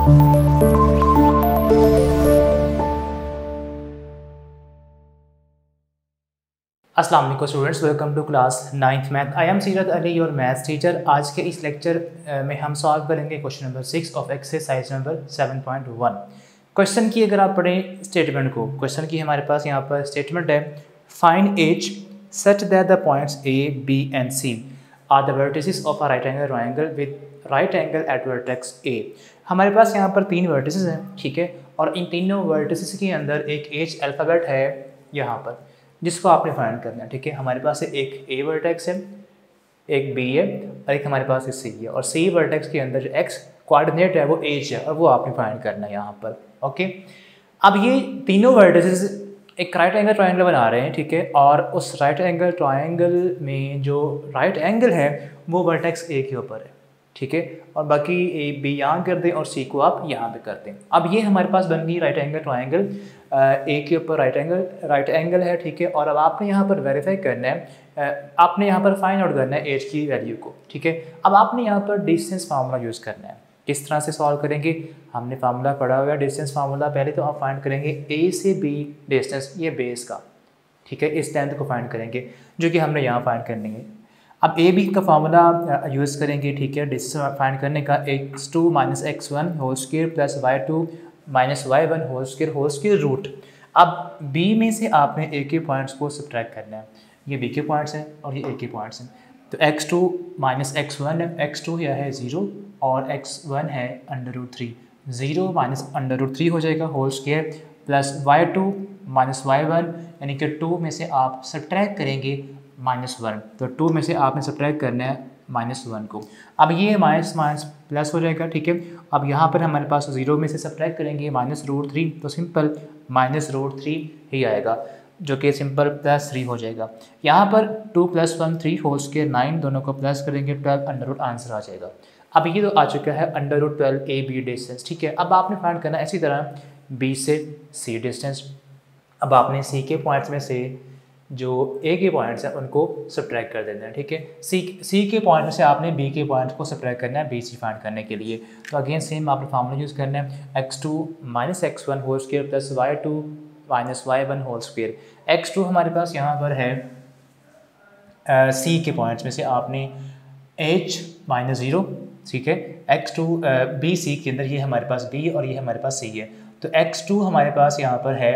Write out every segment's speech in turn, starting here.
अस्सलाम वालेकुम students, welcome to class 9th math. I am Seerat Ali, your maths teacher. आज के इस लेक्चर में हम सॉल्व करेंगे question number 6 of exercise number 7.1। Question की अगर आप पढ़ें स्टेटमेंट को, क्वेश्चन की हमारे पास यहाँ पर स्टेटमेंट है, find h such that the points A B and C are the vertices of a right angle triangle with right angle at vertex A. हमारे पास यहाँ पर 3 वर्टिसेस हैं, ठीक है, और इन तीनों वर्टिसेस के अंदर एक एच अल्फ़ाबेट है यहाँ पर, जिसको आपने फाइंड करना है, ठीक है। हमारे पास एक ए वर्टेक्स है, एक बी है और एक हमारे पास सी है, और सी वर्टेक्स के अंदर जो एक्स कोऑर्डिनेट है वो एच है, और वो आपने फाइंड करना है यहाँ पर। ओके, अब ये तीनों वर्टिसेस एक राइट एंगल ट्रायंगल बना रहे हैं, ठीक है, और उस राइट एंगल ट्रायंगल में जो राइट एंगल है वो वर्टेक्स ए के ऊपर है, ठीक है, और बाकी ए बी यहाँ कर दें और सी को आप यहाँ पे कर दें। अब ये हमारे पास बन गई राइट एंगल ट्रायंगल, ए के ऊपर राइट एंगल है, ठीक है। और अब आपने यहाँ पर वेरीफाई करना है, आपने यहाँ पर फाइंड आउट करना है एच की वैल्यू को, ठीक है। अब आपने यहाँ पर डिस्टेंस फार्मूला यूज़ करना है। किस तरह से सॉल्व करेंगे, हमने फार्मूला पढ़ा हुआ है डिस्टेंस फार्मूला। पहले तो आप फाइंड करेंगे ए से बी डिस्टेंस, ये बेस का, ठीक है, इस लेंथ को फाइंड करेंगे जो कि हमने यहाँ फाइंड करनी है। अब ए बी का फार्मूला यूज़ करेंगे, ठीक है, डिस्टेंस फाइंड करने का, x2 - x1 whole square plus y2 - y1 whole square root. अब बी में से आपने ए के पॉइंट्स को सब्ट्रैक्ट करना है, ये बी के पॉइंट्स हैं और ये ए के पॉइंट्स हैं। तो x2 - x1 है, x2 यह है 0 और x1 है √3, 0 - √3 हो जाएगा whole square plus y2 - y1, यानी कि 2 में से आप सब्ट्रैक्ट करेंगे -1, तो 2 में से आपने सब्ट्रैक्ट करना है -1 को। अब ये माइनस माइनस प्लस हो जाएगा, ठीक है। अब यहाँ पर हमारे पास 0 में से सब्ट्रैक्ट करेंगे -√3, तो सिंपल -√3 ही आएगा, जो कि सिंपल +3 हो जाएगा। यहाँ पर 2 + 1 3 होल स्क्वायर 9, दोनों को प्लस करेंगे 12 अंडर आंसर आ जाएगा। अब ये तो आ चुका है √12 ए बी डिस्टेंस, ठीक है। अब आपने फाइंड करना है इसी तरह बी से सी डिस्टेंस। अब आपने सी के पॉइंट्स में से जो ए के पॉइंट्स हैं उनको सब्ट्रैक्ट कर देना है, ठीक है। सी के पॉइंट से आपने बी के पॉइंट को सब्ट्रैक्ट करना है बी सी फाइंड करने के लिए। तो अगेन सेम आपने फार्मूला यूज़ करना है, x2 - x1 whole square plus y2 - y1 whole square. x2 हमारे पास यहाँ पर है सी के पॉइंट्स में से आपने h - 0, ठीक है, x2 बी सी के अंदर ये हमारे पास b और ये हमारे पास c है, तो x2 हमारे पास यहाँ पर है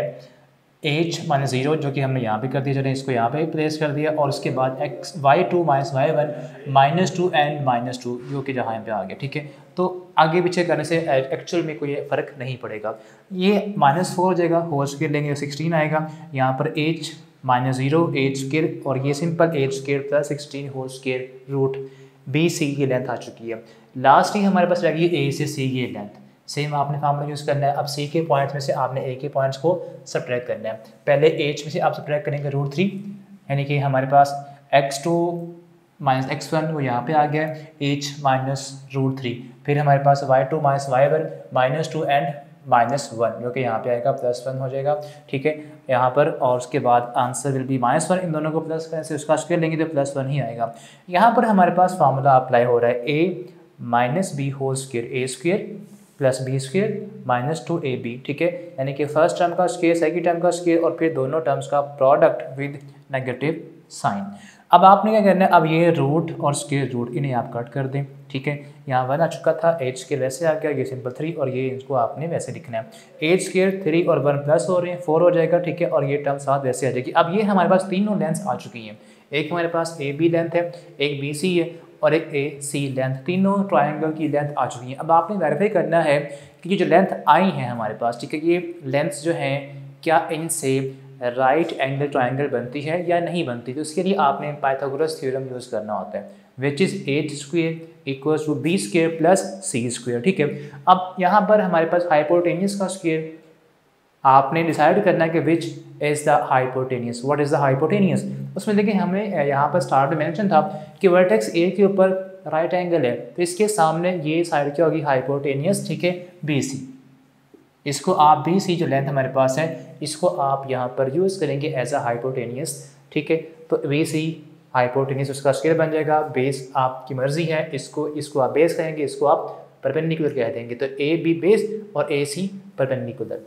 h - 0, जो कि हमने यहाँ पे कर दिया, चलें इसको यहाँ पे प्लेस कर दिया, और उसके बाद y2 - y1 -2 and -2, जो कि जहाँ पे आ गया, ठीक है। तो आगे पीछे करने से एक्चुअल में कोई फ़र्क नहीं पड़ेगा, ये -4 हो जाएगा, होल स्क्वायर लेंगे 16 आएगा, यहाँ पर h - 0 h स्क्वायर और ये simple h square plus 16 whole square root B C की लेंथ आ चुकी है। लास्ट ही हमारे पास लगी ए से सी की लेंथ। सेम आपने फार्मूला यूज़ करना है। अब सी के पॉइंट्स में से आपने ए के पॉइंट्स को सब्ट्रैक्ट करना है। पहले एच में से आप सब्ट्रैक्ट करेंगे √3, यानी कि हमारे पास x2 - x1 वो यहाँ पे आ गया h -√3, फिर हमारे पास y2 - y1 -2 and -1, जो कि यहाँ पे आएगा +1 हो जाएगा, ठीक है, यहाँ पर। और उसके बाद आंसर विल बी -1, इन दोनों को प्लस करने से उसका स्क्वायर लेंगे तो +1 ही आएगा। यहाँ पर हमारे पास फार्मूला अप्लाई हो रहा है a - b whole square a square plus B square -2 AB, ठीक है, यानी कि फर्स्ट टर्म का स्क्वायर सेकंड टर्म का स्क्वायर और फिर दोनों टर्म्स का प्रोडक्ट विद नेगेटिव साइन। अब आपने क्या करना है, अब ये रूट और स्क्वायर रूट इन्हें आप कट कर दें, ठीक है। यहाँ 1 आ चुका था, h स्क्वायर वैसे आ गया, ये सिंपल 3, और ये इसको आपने वैसे लिखना है। h स्क्वायर 3 और 1 प्लस हो रहे हैं 4 हो जाएगा, ठीक है, और ये टर्म साथ वैसे आ जाएगी। अब ये हमारे पास तीनों लेंथ आ चुकी हैं, एक हमारे पास ए बी लेंथ है, एक बी सी है और एक ए सी लेंथ, तीनों ट्रायंगल की लेंथ आ चुकी हैं। अब आपने वेरीफाई करना है कि ये जो लेंथ आई हैं हमारे पास, ठीक है, ये लेंथ्स जो हैं क्या इनसे राइट एंगल ट्रायंगल बनती है या नहीं बनती। तो उसके लिए आपने पाइथागोरस थ्योरम यूज़ करना होता है, which is h square equals to b square plus c square, ठीक है। अब यहाँ पर हमारे पास हाइपोटेनियस का स्क्वायर आपने डिसाइड करना है कि which is the hypotenuse, what is the hypotenuse. उसमें देखिए हमने यहाँ पर स्टार्ट में मेंशन था कि वर्टेक्स ए के ऊपर राइट एंगल है, तो इसके सामने ये साइड क्या होगी, हाइपोटेनियस, ठीक है, बी सी। इसको आप बी सी जो लेंथ हमारे पास है इसको आप यहाँ पर यूज़ करेंगे एज अ हाइपोटेनियस, ठीक है। तो बी सी हाइपोटेनियस उसका स्क्वायर बन जाएगा, बेस आपकी मर्जी है, इसको आप बेस कहेंगे, इसको आप परपेंडिकुलर कह देंगे, तो ए बी बेस और ए सी परपेंडिकुलर।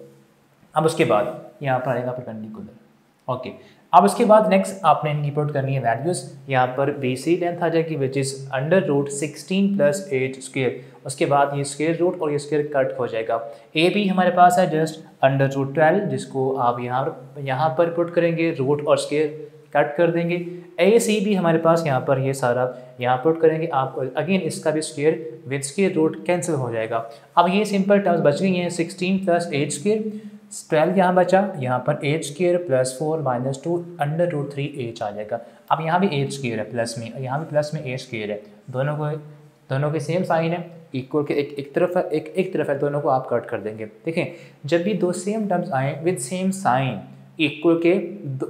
अब उसके बाद यहाँ पर आएगा परपेंडिकुलर। ओके, अब उसके बाद नेक्स्ट आपने इनकी पुट करनी है वैल्यूज़। यहाँ पर बी सी लेंथ आ जाएगी विच इज़ √16 + 8 स्क्वायर। उसके बाद ये स्क्वायर रूट और ये स्क्वायर कट हो जाएगा। ए बी हमारे पास है जस्ट √12, जिसको आप यहाँ पर पुट करेंगे, रूट और स्क्वायर कट कर देंगे। ए सी भी हमारे पास यहाँ पर ये सारा यहाँ पुट करेंगे आप, अगेन इसका भी square with square root cancel हो जाएगा। अब ये सिंपल टर्म्स बच गई हैं, 16 + 8 स्क्वायर, 12 यहाँ बचा, यहाँ पर 8 स्क्वायर + 4 - 2 √3h आ जाएगा। अब यहाँ भी 8 स्क्वायर है प्लस में, यहाँ भी प्लस में 8 स्क्वायर है, दोनों के सेम साइन है, इक्वल के एक तरफ है एक तरफ है, दोनों को आप कट कर देंगे। देखें जब भी दो सेम टर्म्स आए विद सेम साइन इक्वल के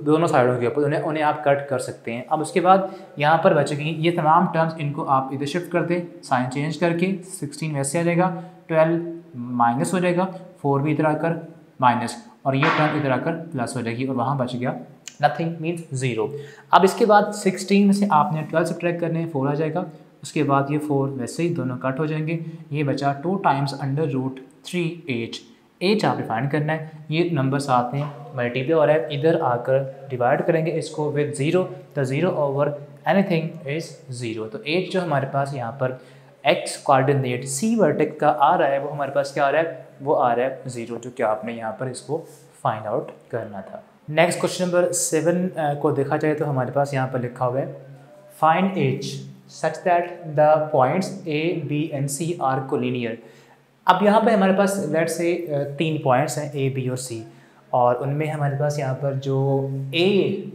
दोनों साइडों के ऊपर उन्हें आप कट कर सकते हैं। अब उसके बाद यहाँ पर बचेगी ये तमाम टर्म्स, इनको आप इधर शिफ्ट कर दें साइन चेंज करके, 16 वैसे आ जाएगा, 12 माइनस हो जाएगा, 4 भी इधर आकर माइनस, और ये टर्म इधर आकर प्लस हो जाएगी और वहाँ बच गया नथिंग मीन्स 0। अब इसके बाद 16 में से आपने 12 सब्ट्रैक्ट करने हैं, 4 आ जाएगा। उसके बाद ये 4 वैसे ही दोनों कट हो जाएंगे, ये बचा 2 टाइम्स √3h। एच आप डिफाइंड करना है, ये नंबर साथ में मल्टीप्लाई हो रहा है, इधर आकर डिवाइड करेंगे इसको विद 0, तो 0 ओवर एनीथिंग इज़ 0। तो एच जो हमारे पास यहाँ पर एक्स कोऑर्डिनेट सी वर्टेक्स का आ रहा है वो हमारे पास क्या आ रहा है, वो आ रहा है 0, जो कि आपने यहाँ पर इसको फाइंड आउट करना था। नेक्स्ट क्वेश्चन नंबर 7 को देखा जाए तो हमारे पास यहाँ पर लिखा हुआ है find h such that the points A B and C are collinear. अब यहाँ पर हमारे पास लेट से 3 पॉइंट्स हैं ए बी और सी, और उनमें हमारे पास यहाँ पर जो ए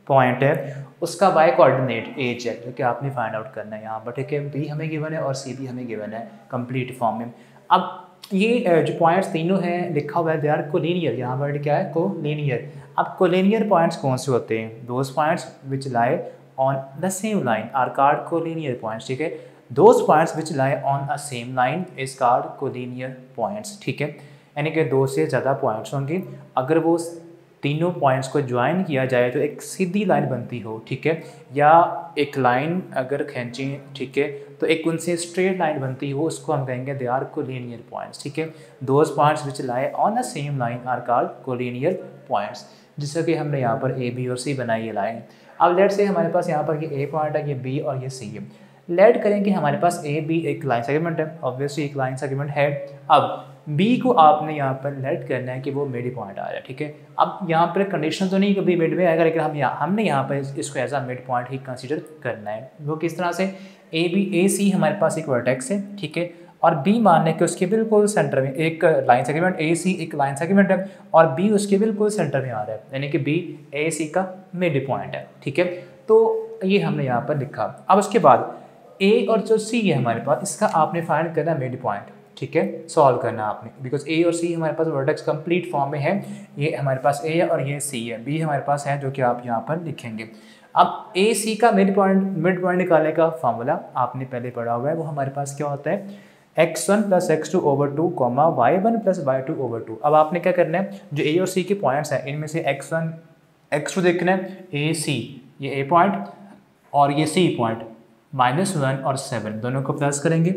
पॉइंट है उसका वाई कोऑर्डिनेट एच है, जो कि आपने फाइंड आउट करना है यहाँ पर, ठीक है। बी हमें गिवन है और सी भी हमें गिवन है कंप्लीट फॉर्म में। अब ये जो पॉइंट्स तीनों हैं लिखा हुआ है दे आर कोलिनियर, यहाँ वर्ड क्या है कोलिनियर। अब कोलिनियर पॉइंट्स कौन से होते हैं, those points which lie on the same line are called collinear points, ठीक है। Those points which lie on a same line is called collinear points, ठीक है। यानी कि 2 से ज़्यादा पॉइंट्स होंगे, अगर वो तीनों पॉइंट्स को ज्वाइन किया जाए तो एक सीधी लाइन बनती हो, ठीक है, या एक लाइन अगर खींचें, ठीक है, तो एक उनसे स्ट्रेट लाइन बनती हो, उसको हम कहेंगे दे आर कोलिनियर पॉइंट्स, ठीक है। Those points which lie on the same line are called collinear points, जिससे कि हमने यहाँ पर ए बी और सी बनाई है लाइन। अब लेट से हमारे पास यहाँ पर ये ए पॉइंट है, ये बी और ये सी है। लेट करेंगे हमारे पास ए बी एक लाइन सेगमेंट है, ऑब्वियसली एक लाइन सेगमेंट है। अब बी को आपने यहाँ पर लेट करना है कि वो मिड पॉइंट आ रहा है, ठीक है। अब यहाँ पर कंडीशन तो नहीं कि बी मिड में आएगा, लेकिन हमने यहाँ पर इसको एज अ मिड पॉइंट ही कंसीडर करना है। वो किस तरह से, ए बी ए सी हमारे पास एक वर्टेक्स है, ठीक है, और बी मान लें कि उसके बिल्कुल सेंटर में एक लाइन सेगमेंट, ए सी एक लाइन सेगमेंट है और बी उसके बिल्कुल सेंटर में आ रहा है, यानी कि बी ए सी का मिड पॉइंट है, ठीक है। तो ये हमने यहाँ पर लिखा। अब उसके बाद ए और जो सी है हमारे पास, इसका आपने फाइंड करना है मिड पॉइंट, ठीक है, सॉल्व करना आपने, बिकॉज ए और सी हमारे पास वर्टेक्स कंप्लीट फॉर्म में है। ये हमारे पास ए है और ये सी है, बी हमारे पास है जो कि आप यहाँ पर लिखेंगे। अब ए सी का मिड पॉइंट निकालने का फॉर्मूला आपने पहले पढ़ा हुआ है, वो हमारे पास क्या होता है x1 + x2/2, y1 + y2/2। अब आपने क्या करना है, जो ए और सी के पॉइंट्स हैं इनमें से x1 x2 देखना है, ए सी ये ए पॉइंट और ये सी पॉइंट, -1 और 7 दोनों को प्लस करेंगे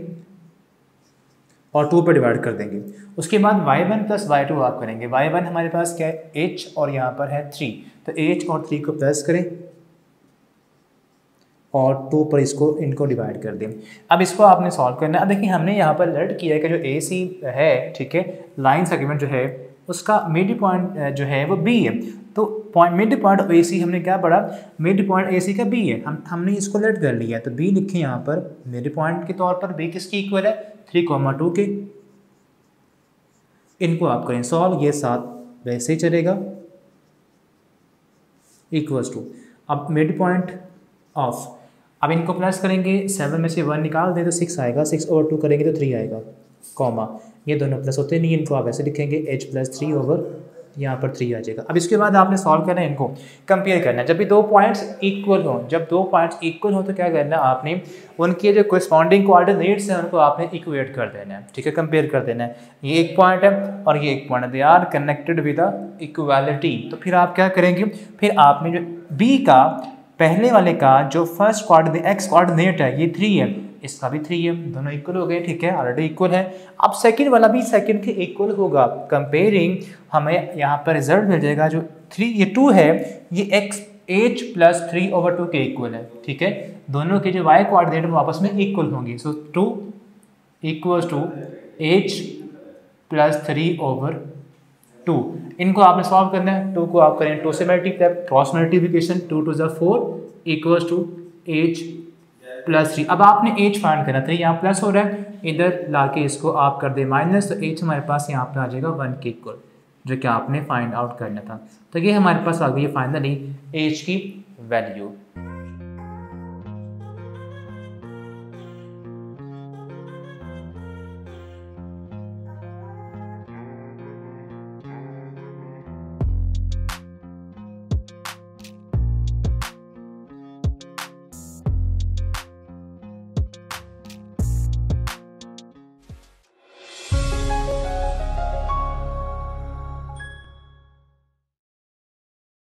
और 2 पर डिवाइड कर देंगे। उसके बाद y1 + y2 आप करेंगे। y1 हमारे पास क्या है h और यहाँ पर है 3, तो h और 3 को प्लस करें और 2 पर इनको डिवाइड कर दें। अब इसको आपने सॉल्व करना है। अब देखिए हमने यहाँ पर लर्न किया है कि जो ए सी है, ठीक है, लाइन सेगमेंट जो है उसका मिड पॉइंट जो है वो बी है। तो मिड पॉइंट ऑफ ए सी हमने क्या पढ़ा, मिड पॉइंट ए सी का बी है, हमने इसको लेट कर लिया, तो बी लिखे यहाँ पर मिड पॉइंट के तौर पर। बी किसकी इक्वल है 3,2 के। इनको आप करें सॉल्व, ये 7 वैसे ही चलेगा इक्वल्स टू, अब मिड पॉइंट ऑफ, अब इनको प्लस करेंगे, 7 में से 1 निकाल दें तो 6 आएगा, 6 और 2 करेंगे तो 3 आएगा, कॉमा ये दोनों प्लस होते नहीं, इनको आप ऐसे लिखेंगे h + 3 ओवर यहाँ पर 3 आ जाएगा। अब इसके बाद आपने सॉल्व करना है, इनको कंपेयर करना है। जब भी 2 पॉइंट्स इक्वल हों, जब 2 पॉइंट्स इक्वल हों तो क्या करना है आपने, उनके जो कोरिस्पॉन्डिंग कोऑर्डिनेट्स हैं उनको आपने इक्वेट कर देना है, ठीक है, कंपेयर कर देना है। ये एक पॉइंट है और ये एक पॉइंट है, they are connected with the equality. तो फिर आप क्या करेंगे, फिर आपने जो बी का पहले वाले का जो फर्स्ट कोऑर्डिनेट एक्स कोऑर्डिनेट है ये 3 है, इसका भी 3 है, दोनों इक्वल हो गए, ठीक है, ऑलरेडी इक्वल है। अब सेकंड वाला भी सेकंड के इक्वल होगा, कंपेयरिंग हमें यहाँ पर रिजल्ट मिल जाएगा जो 3 ये 2 है ये x h प्लस 3/2 के इक्वल है, ठीक है, दोनों के जो y कोऑर्डिनेट में आपस में इक्वल होंगे। सो 2 इक्वल्स टू h प्लस 3/2। इनको आपने सॉल्व करना है, 2 को आप करें 2 से मल्टीप्लाई, क्रॉस मल्टीप्लिकेशन, 2 2 ज़ा 4 इक्वल्स टू h प्लस 3। अब आपने h फाइंड करना, 3 यहाँ प्लस हो रहा है, इधर लाके इसको आप कर दे माइनस, तो h हमारे पास यहाँ पे आ जाएगा 1 के इक्वल, जो कि आपने फाइंड आउट करना था। तो ये हमारे पास आ गई है फाइनली h की वैल्यू।